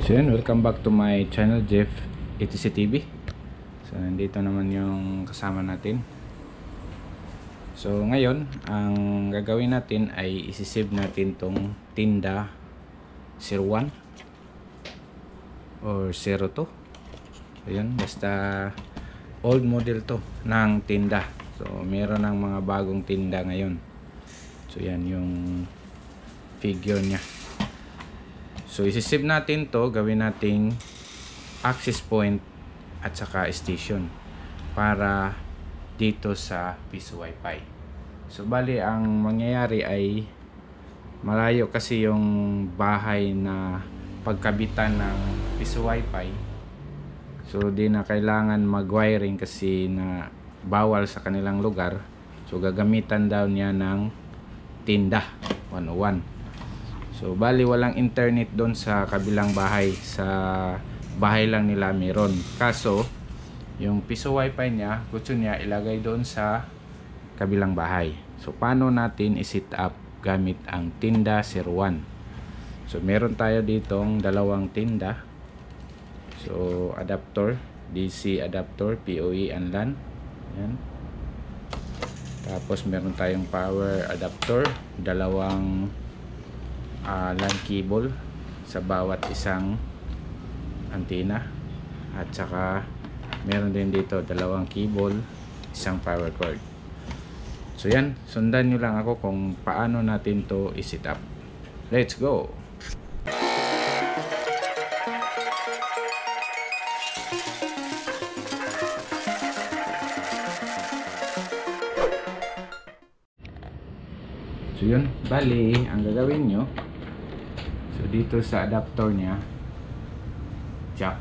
So yun, welcome back to my channel, Jeff ETC TV. So nandito naman yung kasama natin. So ngayon, ang gagawin natin ay isi-save natin tong tinda 01 or 02. Ayun, basta old model to ng tinda. So meron ng mga bagong tinda ngayon. So yan yung figure niya. So isi-save natin to, gawin nating access point at saka station para dito sa piso wifi. So bali ang mangyayari ay malayo kasi yung bahay na pagkabitan ng piso wifi. So di na kailangan mag-wiring kasi na bawal sa kanilang lugar. So gagamitan daw niya ng tinda 101. So bali walang internet doon sa kabilang bahay, sa bahay lang nila meron. Kaso yung piso wifi niya gusto niya ilagay doon sa kabilang bahay. So paano natin i-set up gamit ang tinda 01? So meron tayo ditong dalawang tinda. So adapter, DC adapter, PoE and LAN. Yan. Tapos meron tayong power adapter, dalawang LAN cable sa bawat isang antena, at saka meron din dito dalawang cable, isang power cord. So yan, sundan nyo lang ako kung paano natin to i-set up. Let's go! So yun, bali ang gagawin nyo, so dito sa adapter niya, jack,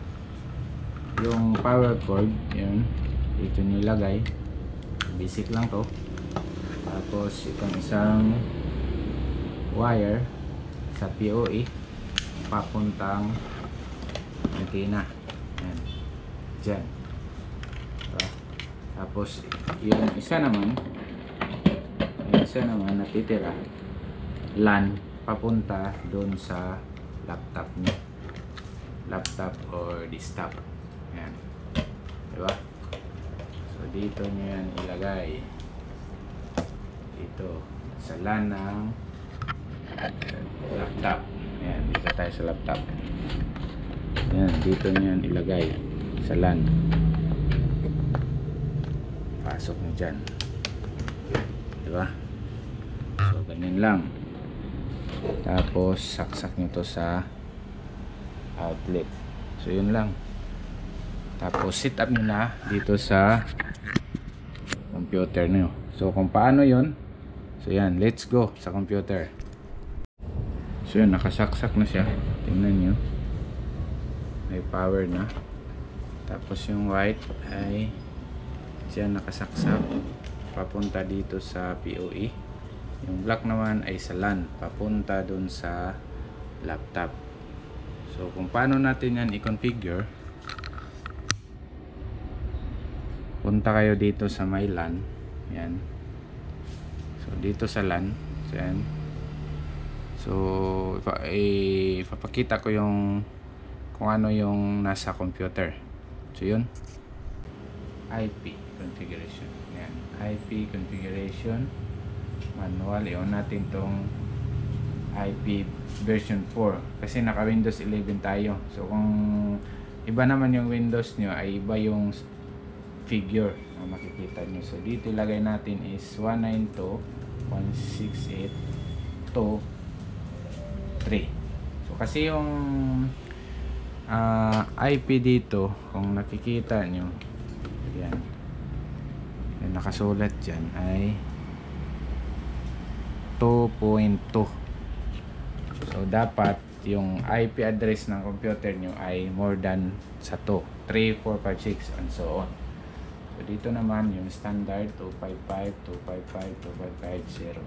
yung power cord, yun, dito nyo ilagay. Basic lang to. Tapos itong isang wire sa PoE papuntang antena, yan, dyan. Tapos yung isa naman natitira LAN papunta doon sa laptop niyo, laptop or desktop, yan, diba? So dito nyo yan ilagay, dito sa LAN ng laptop, yan, dito tayo sa laptop, yan, dito nyo yan ilagay sa LAN, pasok nyo dyan, diba? So ganyan lang. Tapos saksak nyo to sa outlet. So yun lang. Tapos sit up nyo na dito sa computer nyo. So kung paano yun, so yan, let's go sa computer. So yun, nakasaksak na siya. Tingnan nyo, may power na. Tapos yung white ay siya nakasaksak papunta dito sa PoE. Yung black naman ay sa LAN papunta dun sa laptop. So kung paano natin yan i-configure, punta kayo dito sa my LAN, yan. So dito sa LAN, yan. So ipapakita ko yung kung ano yung nasa computer. So yun, IP configuration, yan, IP configuration manual. I-on natin tong IP version 4 kasi naka Windows 11 tayo. So kung iba naman yung Windows nyo ay iba yung figure na makikita nyo. So dito ilagay natin is 192.168.2.3. So kasi yung IP dito, kung nakikita nyo, yan, yung nakasulat dyan ay 2.2. So dapat yung IP address ng computer nyo ay more than sa 2, 3, 4, 5, 6 and so on. So dito naman yung standard 255, 255, 255, 0.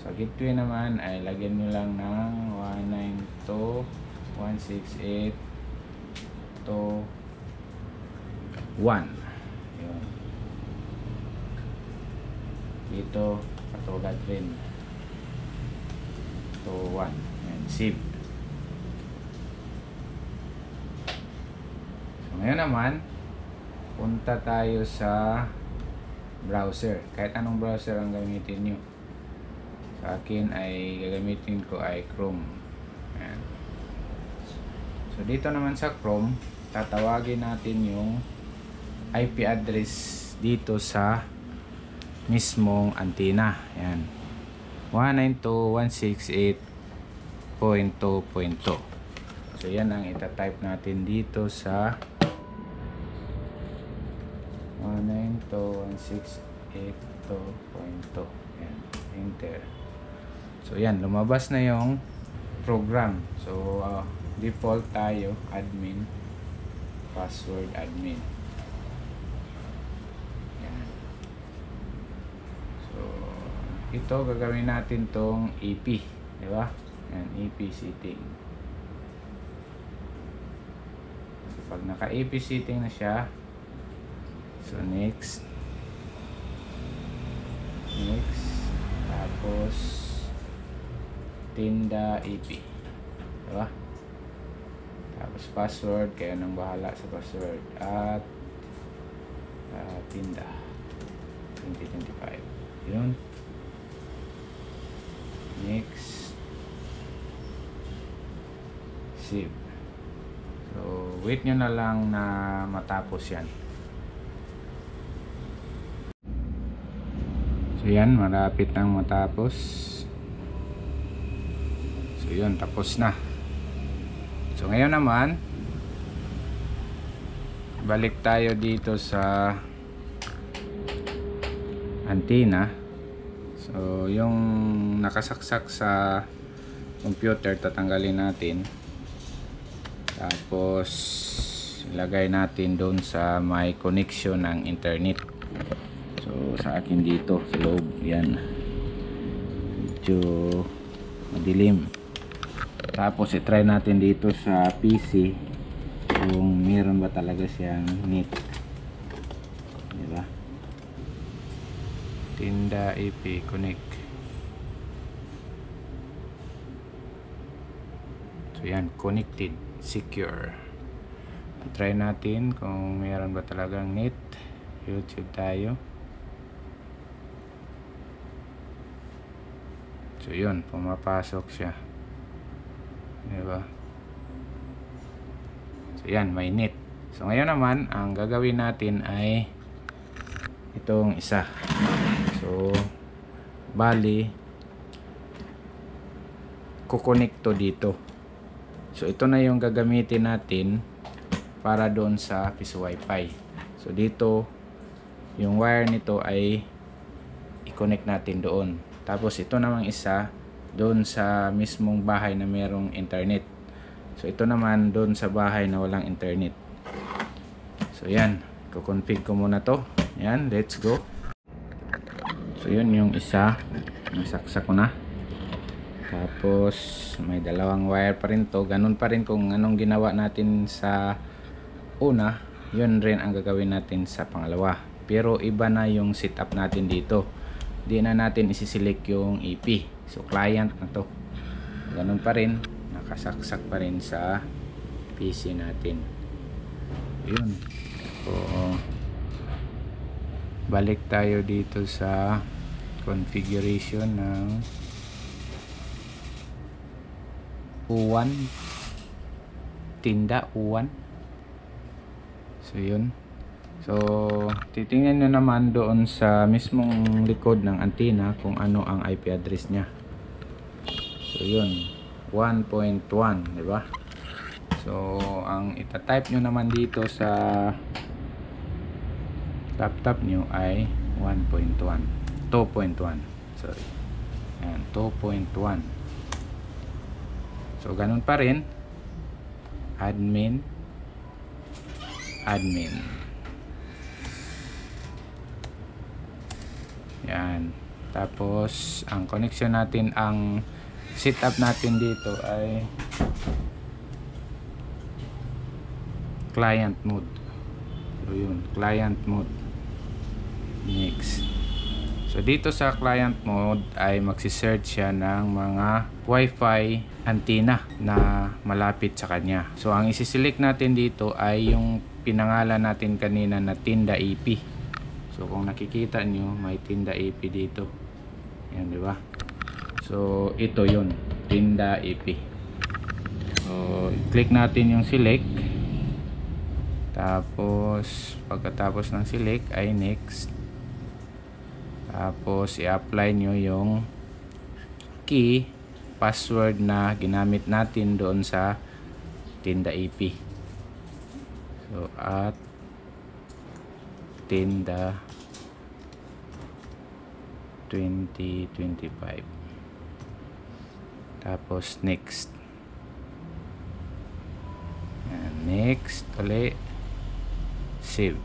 Sa gateway naman ay lagyan nyo lang ng 192.168.2.1. Yun. Dito katulad rin to 1 and save. ngayon naman, punta tayo sa browser. Kahit anong browser ang gamitin nyo. Sa akin ay gagamitin ko ay Chrome. Ayan. So dito naman sa Chrome, tatawagin natin yung IP address dito sa mismong antenna. Ayan. 192.168.2.2. So yan ang itatype natin dito sa 192.168.2.2. Ayan. Enter. So yan, lumabas na yung program. So default tayo, admin, password admin. Yan. So ito gagawin natin tong EP, di ba? Yan, EP setting. So pag naka EP setting na siya, so next, tapos tinda EP, diba? Tapos password, kayo nang bahala sa password, at tinda 2025. Yun. Next, save. So wait nyo na lang na matapos yan. So yan, malapit nang matapos. So yun, tapos na. So ngayon naman, balik tayo dito sa antenna. So yung nakasaksak sa computer, tatanggalin natin. Tapos ilagay natin doon sa may connection ng internet. So sa akin dito sa loob, yan, medyo madilim. Tapos i-try natin dito sa PC kung meron ba talaga siyang net, diba? Tinda EP connect. So yan, connected, secure. I-try natin kung meron ba talagang net. YouTube tayo. So yun, pumapasok siya, diba? So yan, may net. So ngayon naman, ang gagawin natin ay itong isa. So bali, kukonekto dito. So ito na yung gagamitin natin para doon sa piso wifi. So dito, yung wire nito ay i-connect natin doon. Tapos ito namang isa doon sa mismong bahay na merong internet. So ito naman doon sa bahay na walang internet. So yan, kukonfig ko muna to. Yan, let's go. So yun yung isa, nasaksak ko na. Tapos may dalawang wire pa rin to. Ganun pa rin kung anong ginawa natin sa una, yun rin ang gagawin natin sa pangalawa. Pero iba na yung setup natin dito. Di na natin isi-select yung EP. So client na to. Ganun pa rin, nakasaksak pa rin sa PC natin. Yun. So balik tayo dito sa configuration ng U1, tinda U1. So yun. So titingnan nyo naman doon sa mismong likod ng antenna kung ano ang IP address nya. So yun, 1.1, diba? So ang itatype nyo naman dito sa laptop nyo ay 1.1, 2.1, sorry. Ayan, 2.1. So ganun pa rin, admin. Yan. Tapos ang connection natin, ang setup natin dito ay client mode. So yun, client mode. Next. So dito sa client mode ay magsi-search siya ng mga Wi-Fi antenna na malapit sa kanya. So ang isi-select natin dito ay yung pinangalan natin kanina na Tinda EP. So kung nakikita nyo, may Tinda EP dito. Yan, di ba? So ito yun, Tinda EP. So click natin yung select. Tapos pagkatapos ng select ay next. Tapos i-apply nyo yung key, password na ginamit natin doon sa Tinda EP. So at Tinda 2025. Tapos next. And next ulit. Save.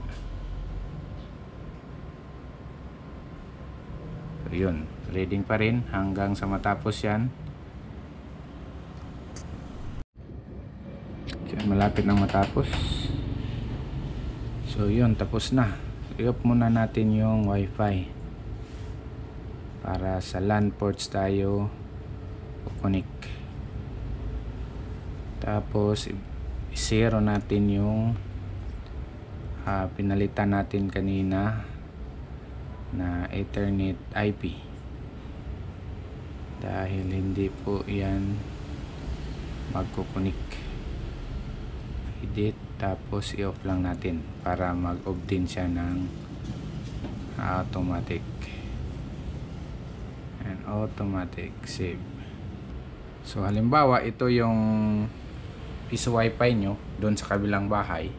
So yun, reading pa rin hanggang sa matapos yan. So, malapit nang matapos. So yun, tapos na. I-off muna natin yung Wi-Fi para sa LAN ports tayo connect. Tapos i-zero natin yung pinalitan natin kanina na Ethernet IP dahil hindi po yan magkukunik. Edit, tapos i-off lang natin para mag-off din siya ng automatic and automatic save. So halimbawa ito yung piso wifi nyo doon sa kabilang bahay,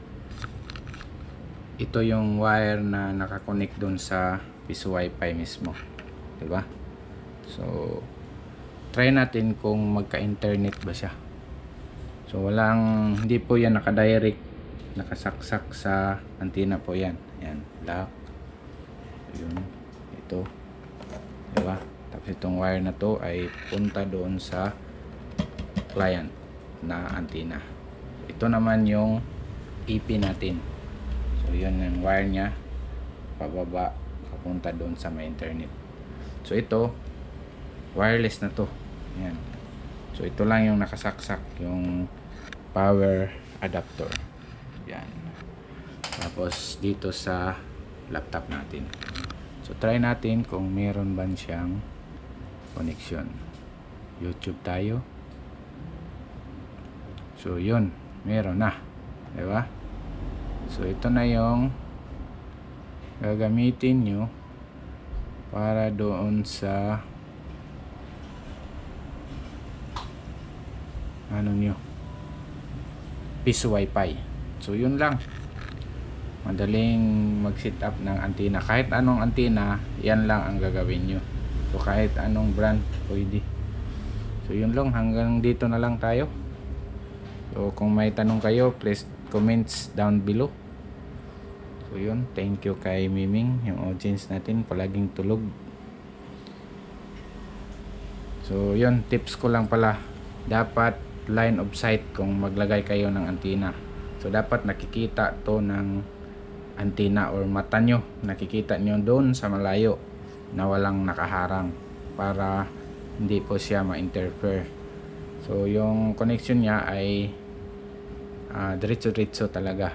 ito yung wire na nakakonect doon sa piso wifi mismo, diba? So try natin kung magka-internet ba siya. So hindi po yan naka-direct, nakasaksak sa antenna po yan. Yan, lock. Yun, ito, diba? Tapos itong wire na to ay punta doon sa client na antenna. Ito naman yung EP natin. So yun yung wire nya pababa papunta doon sa may internet. So ito wireless na to. Yan. So ito lang yung nakasaksak, yung power adapter. Yan. Tapos dito sa laptop natin. So try natin kung meron ba siyang connection. YouTube tayo. So yun, meron na. Diba? So ito na yung gagamitin nyo para doon sa piso wifi. So yun lang, madaling mag set up ng antenna. Kahit anong antenna, yan lang ang gagawin nyo. So kahit anong brand pwede. So yun lang, hanggang dito na lang tayo. So kung may tanong kayo, please comments down below. So yun, thank you kay Miming, yung audience natin palaging tulog. So yun, tips ko lang pala, dapat line of sight kung maglagay kayo ng antenna. So dapat nakikita to ng antenna or mata nyo, nakikita nyo doon sa malayo na walang nakaharang para hindi po siya ma-interfere. So yung connection niya ay diretso-diretso talaga.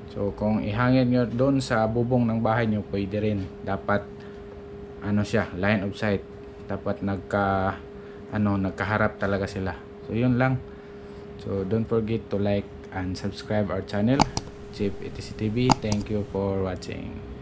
So kung ihangin nyo doon sa bubong ng bahay nyo, pwede rin. Dapat siya, line of sight. Dapat nagkaharap talaga sila. So yun lang. So don't forget to like and subscribe our channel, Chief ETC TV. Thank you for watching.